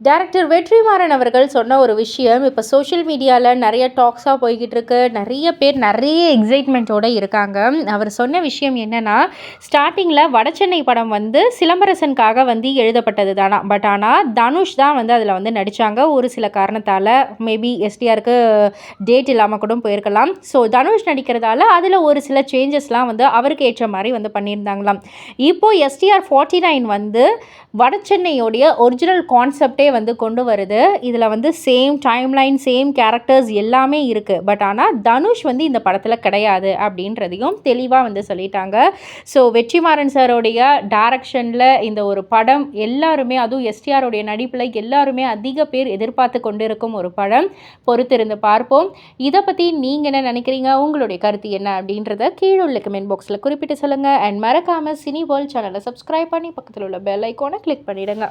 Director Vetrimaaran அவர்கள் சொன்ன ஒரு விஷயம் இப்போ சோஷியல் மீடியாவில் நிறைய டாக்ஸாக போய்கிட்டு இருக்கு. நிறைய பேர் நிறைய எக்ஸைட்மெண்ட்டோடு இருக்காங்க. அவர் சொன்ன விஷயம் என்னென்னா, ஸ்டார்டிங்கில் வடசென்னை படம் வந்து சிலம்பரசனுக்காக வந்து எழுதப்பட்டது தானா. பட் ஆனால் தனுஷ் தான் வந்து அதில் வந்து நடித்தாங்க. ஒரு சில காரணத்தால் மேபி எஸ்டிஆருக்கு டேட் இல்லாமல் கூட போயிருக்கலாம். ஸோ தனுஷ் நடிக்கிறதால அதில் ஒரு சில சேஞ்சஸ்லாம் வந்து அவருக்கு ஏற்ற மாதிரி வந்து பண்ணியிருந்தாங்களாம். இப்போது எஸ்டிஆர் 49 வந்து வடசென்னையோடைய ஒரிஜினல் கான்செப்டே வந்து கொண்டு வருது. இதில் வந்து சேம் டைம்லைன், சேம் கேரக்டர்ஸ் எல்லாமே இருக்குது. பட் ஆனால் தனுஷ் வந்து இந்த படத்தில் கிடையாது அப்படின்றதையும் தெளிவாக வந்து சொல்லிட்டாங்க. ஸோ வெற்றிமாறன் சாரோடைய டைரக்ஷனில் இந்த ஒரு படம் எல்லாருமே, அதுவும் எஸ்டிஆருடைய நடிப்பில் எல்லாருமே அதிக பேர் எதிர்பார்த்து கொண்டு இருக்கும் ஒரு படம். பொறுத்திருந்து பார்ப்போம். இதை பற்றி நீங்கள் என்ன நினைக்கிறீங்க? உங்களுடைய கருத்து என்ன அப்படின்றத கீழே உள்ள கமெண்ட் பாக்ஸில் குறிப்பிட்டு சொல்லுங்கள். அண்ட் மறக்காமல் சினி வேர்ல்ட் சேனலை சப்ஸ்கிரைப் பண்ணி பக்கத்தில் உள்ள பெல் ஐக்கானை கிளிக் பண்ணிவிடுங்க.